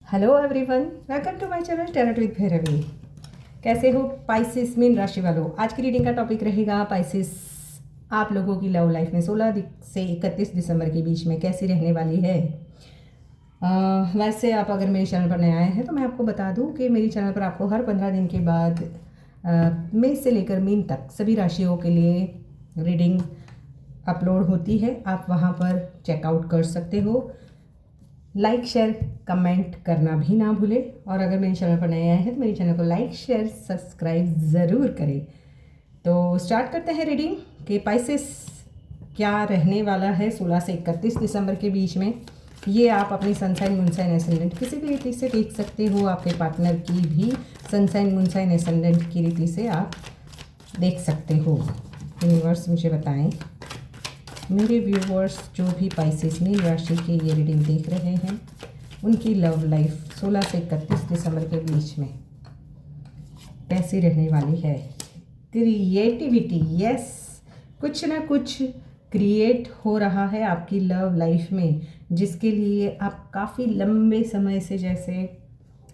Hello everyone, welcome to my channel tarot with Bhairavi. कैसे हो Pisces mean राशि वालों? आज की रीडिंग का टॉपिक रहेगा पाइसेस आप लोगों की लव लाइफ में 16 से 31 दिसंबर के बीच में कैसी रहने वाली है। वैसे आप अगर मेरे चैनल पर नए आए हैं तो मैं आपको बता दूं कि मेरे चैनल पर आपको हर 15 दिन के बाद मेष से लेकर मीन तक सभी राशियों के लिए रीडिंग अपलोड होती है। आप वहां पर चेकआउट कर सकते हो। लाइक शेयर कमेंट करना भी ना भूलें, और अगर मेरे चैनल पर नए आए हैं तो मेरे चैनल को लाइक शेयर सब्सक्राइब ज़रूर करें। तो स्टार्ट करते हैं रीडिंग कि पाइसेस क्या रहने वाला है 16 से 31 दिसंबर के बीच में। ये आप अपनी सनसाइन मूनसाइन एसेंडेंट किसी भी रीति से देख सकते हो। आपके पार्टनर की भी सनसाइन मूनसाइन एसेंडेंट की रीति से आप देख सकते हो। यूनिवर्स मुझे बताएं, मेरे व्यूवर्स जो भी पाइसेस मीन राशि की ये रीडिंग देख रहे हैं, उनकी लव लाइफ 16 से 31 दिसंबर के बीच में कैसी रहने वाली है। क्रिएटिविटी, यस, कुछ ना कुछ क्रिएट हो रहा है आपकी लव लाइफ में, जिसके लिए आप काफ़ी लंबे समय से जैसे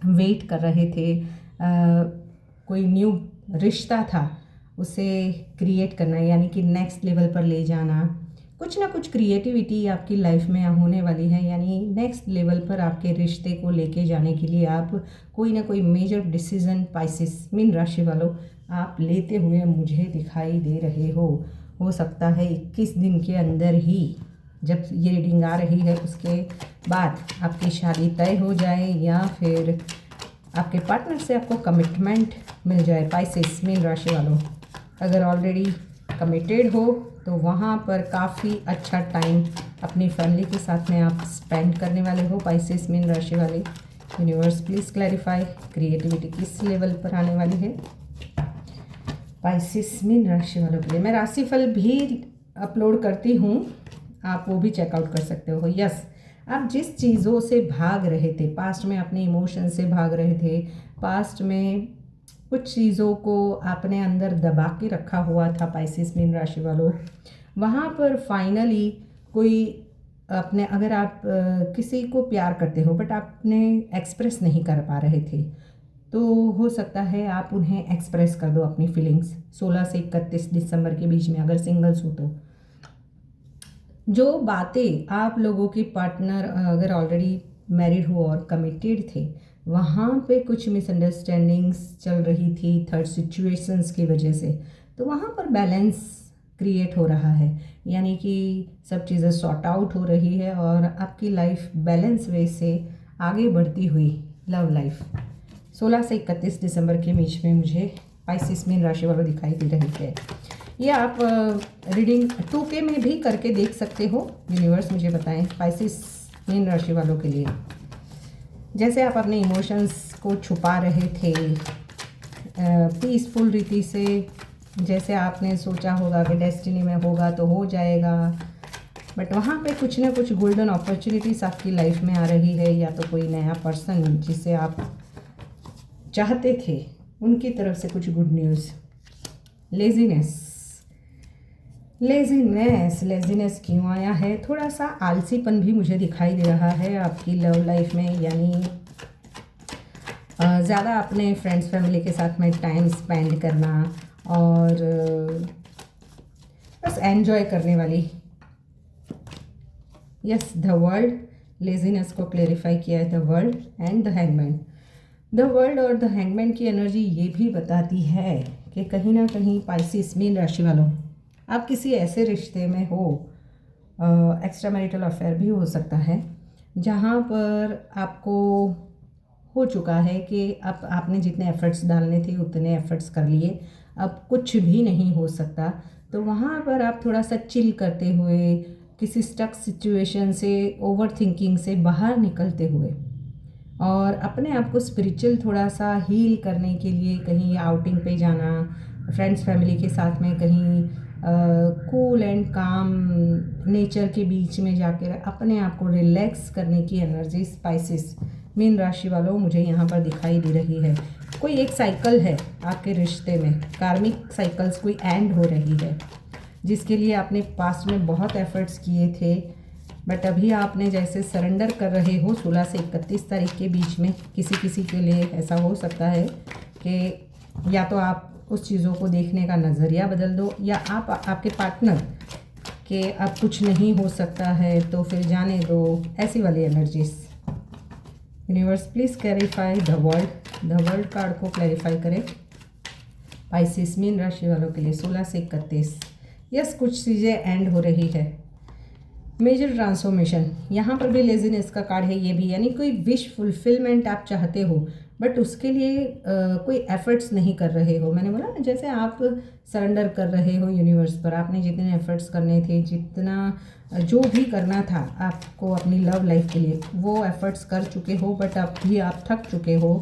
वेट कर रहे थे। कोई न्यू रिश्ता था, उसे क्रिएट करना यानी कि नेक्स्ट लेवल पर ले जाना। कुछ ना कुछ क्रिएटिविटी आपकी लाइफ में होने वाली है, यानी नेक्स्ट लेवल पर आपके रिश्ते को लेके जाने के लिए आप कोई ना कोई मेजर डिसीजन पाइसेस मीन राशि वालों आप लेते हुए मुझे दिखाई दे रहे हो सकता है 21 दिन के अंदर ही, जब ये रीडिंग आ रही है उसके बाद आपकी शादी तय हो जाए या फिर आपके पार्टनर से आपको कमिटमेंट मिल जाए। पाइसेस मीन राशि वालों, अगर ऑलरेडी कमिटेड हो तो वहाँ पर काफ़ी अच्छा टाइम अपनी फैमिली के साथ में आप स्पेंड करने वाले हो। पाइसेस मीन राशि वाले, यूनिवर्स प्लीज़ क्लैरिफाई क्रिएटिविटी किस लेवल पर आने वाली है पाइसेस मीन राशि वालों के लिए। मैं राशिफल भी अपलोड करती हूँ, आप वो भी चेकआउट कर सकते हो। यस, आप जिस चीज़ों से भाग रहे थे पास्ट में, अपने इमोशन से भाग रहे थे पास्ट में, कुछ चीज़ों को आपने अंदर दबा के रखा हुआ था पाइसेस मीन राशि वालों, वहाँ पर फाइनली कोई अपने, अगर आप किसी को प्यार करते हो बट आपने एक्सप्रेस नहीं कर पा रहे थे, तो हो सकता है आप उन्हें एक्सप्रेस कर दो अपनी फीलिंग्स 16 से 31 दिसंबर के बीच में। अगर सिंगल्स हो तो जो बातें आप लोगों के पार्टनर अगर ऑलरेडी मैरिड हो और कमिटेड थे, वहाँ पे कुछ मिसअंडरस्टैंडिंग्स चल रही थी थर्ड सिचुएशंस की वजह से, तो वहाँ पर बैलेंस क्रिएट हो रहा है, यानी कि सब चीज़ें सॉर्ट आउट हो रही है और आपकी लाइफ बैलेंस वे से आगे बढ़ती हुई लव लाइफ 16 से 31 दिसंबर के बीच में मुझे पाइसेस मीन राशि वालों दिखाई दे रही है। ये आप रीडिंग 2K में भी करके देख सकते हो। यूनिवर्स मुझे बताएं पाइसेस मीन राशि वालों के लिए, जैसे आप अपने इमोशंस को छुपा रहे थे पीसफुल रीति से, जैसे आपने सोचा होगा कि डेस्टिनी में होगा तो हो जाएगा, बट वहाँ पे कुछ ना कुछ गोल्डन अपॉर्चुनिटीज़ आपकी लाइफ में आ रही है, या तो कोई नया पर्सन जिसे आप चाहते थे उनकी तरफ से कुछ गुड न्यूज़। लेजीनेस क्यों आया है? थोड़ा सा आलसीपन भी मुझे दिखाई दे रहा है आपकी लव लाइफ में, यानी ज़्यादा अपने फ्रेंड्स फैमिली के साथ में टाइम स्पेंड करना और बस एंजॉय करने वाली। यस, द वर्ल्ड, लेजीनेस को क्लेरिफाई किया है the world and the hangman. The world और द हैंगमैन की एनर्जी ये भी बताती है कि कहीं ना कहीं पाइसेस मीन राशि वालों आप किसी ऐसे रिश्ते में हो, एक्स्ट्रा मैरिटल अफेयर भी हो सकता है, जहाँ पर आपको हो चुका है कि अब आपने जितने एफर्ट्स डालने थे उतने एफर्ट्स कर लिए, अब कुछ भी नहीं हो सकता। तो वहाँ पर आप थोड़ा सा चिल करते हुए किसी स्टक सिचुएशन से, ओवर थिंकिंग से बाहर निकलते हुए और अपने आप को स्पिरिचुअल थोड़ा सा हील करने के लिए कहीं आउटिंग पे जाना, फ्रेंड्स फैमिली के साथ में कहीं कूल एंड काम नेचर के बीच में जाकर अपने आप को रिलैक्स करने की एनर्जी स्पाइसेस मीन राशि वालों मुझे यहाँ पर दिखाई दे रही है। कोई एक साइकिल है आपके रिश्ते में, कार्मिक साइकिल्स कोई एंड हो रही है, जिसके लिए आपने पास्ट में बहुत एफर्ट्स किए थे, बट अभी आपने जैसे सरेंडर कर रहे हो 16 से 31 तारीख के बीच में, किसी किसी के लिए ऐसा हो सकता है कि या तो आप उस चीज़ों को देखने का नज़रिया बदल दो, या आप आपके पार्टनर के अब कुछ नहीं हो सकता है तो फिर जाने दो, ऐसी वाली energies. Universe please clarify the world card को क्लैरिफाई करें स्पाइसिस मीन राशि वालों के लिए 16 से 31। यस, कुछ चीज़ें एंड हो रही है, मेजर ट्रांसफॉर्मेशन। यहाँ पर भी लेजीनेस का कार्ड है ये भी, यानी कोई विश फुलफिलमेंट आप चाहते हो बट उसके लिए कोई एफर्ट्स नहीं कर रहे हो। मैंने बोला ना, जैसे आप सरेंडर कर रहे हो यूनिवर्स पर, आपने जितने एफर्ट्स करने थे, जितना जो भी करना था आपको अपनी लव लाइफ के लिए, वो एफर्ट्स कर चुके हो, बट अब भी आप थक चुके हो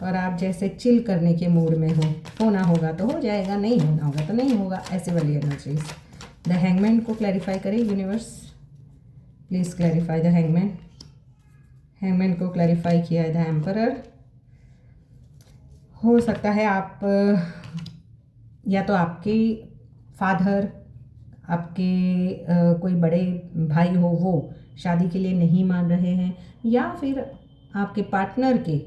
और आप जैसे चिल करने के मूड में हो। होना होगा तो हो जाएगा, नहीं होना होगा तो नहीं होगा, ऐसे वाली एनर्जीज। द हैंगमैन को क्लैरिफाई करें universe, please clarify the hangman. Hangman को क्लैरिफाई किया है द एम्परर। हो सकता है आप या तो आपके फादर, आपके कोई बड़े भाई हो, वो शादी के लिए नहीं मान रहे हैं, या फिर आपके पार्टनर के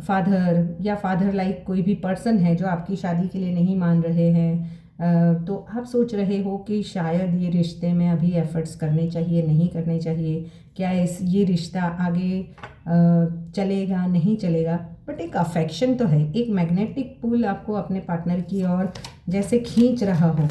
फादर या फादर लाइक कोई भी पर्सन है जो आपकी शादी के लिए नहीं मान रहे हैं। तो आप सोच रहे हो कि शायद ये रिश्ते में अभी एफर्ट्स करने चाहिए, नहीं करने चाहिए, क्या ये रिश्ता आगे चलेगा नहीं चलेगा। बट एक अफेक्शन तो है, एक मैग्नेटिक पुल आपको अपने पार्टनर की ओर जैसे खींच रहा हो,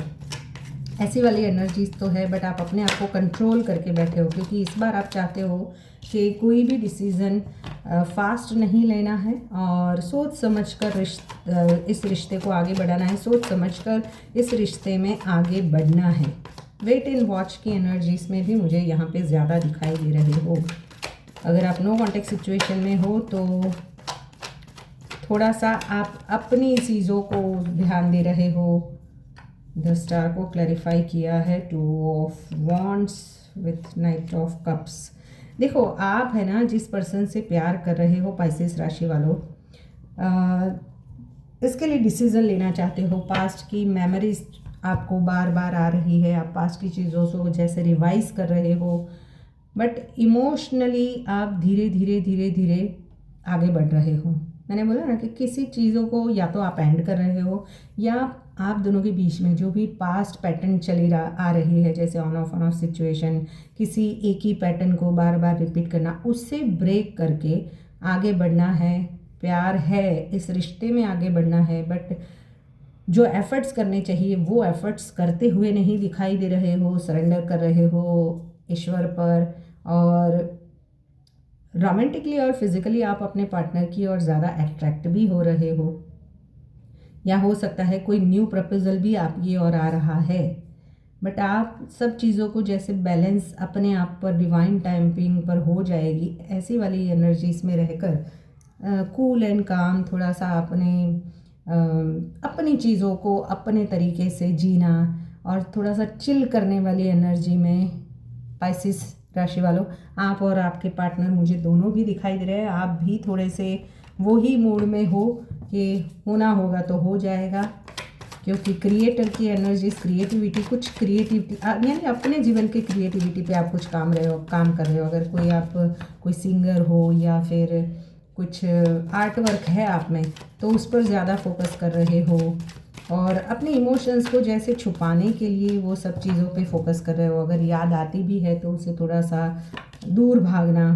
ऐसी वाली एनर्जीज तो है। बट आप अपने आप को कंट्रोल करके बैठे हो, क्योंकि इस बार आप चाहते हो कि कोई भी डिसीज़न फास्ट नहीं लेना है और सोच समझकर इस रिश्ते को आगे बढ़ाना है, सोच समझकर इस रिश्ते में आगे बढ़ना है। वेट एंड वॉच की एनर्जीज में भी मुझे यहाँ पे ज़्यादा दिखाई दे रहे हो। अगर आप नो कॉन्टेक्ट सिचुएशन में हो तो थोड़ा सा आप अपनी चीज़ों को ध्यान दे रहे हो। द स्टार को क्लैरिफाई किया है 2 of wands with night of cups. देखो, आप है ना जिस पर्सन से प्यार कर रहे हो पाइसेस राशि वालों, इसके लिए डिसीज़न लेना चाहते हो। पास्ट की मेमोरीज आपको बार बार आ रही है, आप पास्ट की चीज़ों को जैसे रिवाइज कर रहे हो, बट इमोशनली आप धीरे धीरे धीरे धीरे आगे बढ़ रहे हो। मैंने बोला ना कि किसी चीज़ों को या तो आप एंड कर रहे हो, या आप दोनों के बीच में जो भी पास्ट पैटर्न आ रही है, जैसे ऑन ऑफ सिचुएशन, किसी एक ही पैटर्न को बार बार रिपीट करना, उससे ब्रेक करके आगे बढ़ना है। प्यार है, इस रिश्ते में आगे बढ़ना है, बट जो एफर्ट्स करने चाहिए वो एफर्ट्स करते हुए नहीं दिखाई दे रहे हो। सरेंडर कर रहे हो ईश्वर पर, और रोमांटिकली और फिजिकली आप अपने पार्टनर की ओर ज़्यादा अट्रैक्ट भी हो रहे हो, या हो सकता है कोई न्यू प्रपोजल भी आपकी ओर आ रहा है। बट आप सब चीज़ों को जैसे बैलेंस अपने आप पर, डिवाइन टाइमिंग पर हो जाएगी, ऐसी वाली एनर्जीज में रहकर कूल एंड काम, थोड़ा सा अपनी चीज़ों को अपने तरीके से जीना और थोड़ा सा चिल करने वाली एनर्जी में पाइसेस राशि वालों, आप और आपके पार्टनर मुझे दोनों भी दिखाई दे रहे हैं। आप भी थोड़े से वो ही मूड में हो कि होना होगा तो हो जाएगा, क्योंकि क्रिएटर की एनर्जीज, क्रिएटिविटी, कुछ क्रिएटिविटी यानी अपने जीवन के क्रिएटिविटी पे आप कुछ काम कर रहे हो। अगर कोई सिंगर हो या फिर कुछ आर्ट वर्क है आप में, तो उस पर ज़्यादा फोकस कर रहे हो, और अपने इमोशंस को जैसे छुपाने के लिए वो सब चीज़ों पे फोकस कर रहे हो। अगर याद आती भी है तो उसे थोड़ा सा दूर भागना,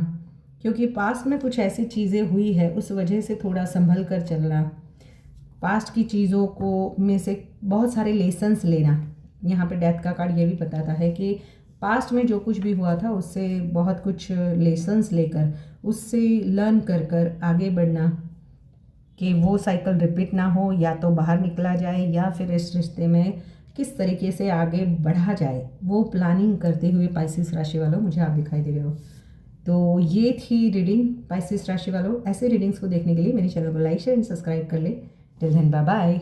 क्योंकि पास्ट में कुछ ऐसी चीज़ें हुई है, उस वजह से थोड़ा संभल कर चलना। पास्ट की चीज़ों को में से बहुत सारे लेसन्स लेना। यहाँ पे डेथ का कार्ड ये भी बताता है कि पास्ट में जो कुछ भी हुआ था उससे बहुत कुछ लेसन्स लेकर उससे लर्न कर आगे बढ़ना, कि वो साइकिल रिपीट ना हो, या तो बाहर निकला जाए या फिर इस रिश्ते में किस तरीके से आगे बढ़ा जाए, वो प्लानिंग करते हुए पाइसेस राशि वालों मुझे आप दिखाई दे रहे हो। तो ये थी रीडिंग पाइसेस राशि वालों। ऐसे रीडिंग्स को देखने के लिए मेरे चैनल को लाइक शेयर एंड सब्सक्राइब कर ले। Till then bye bye.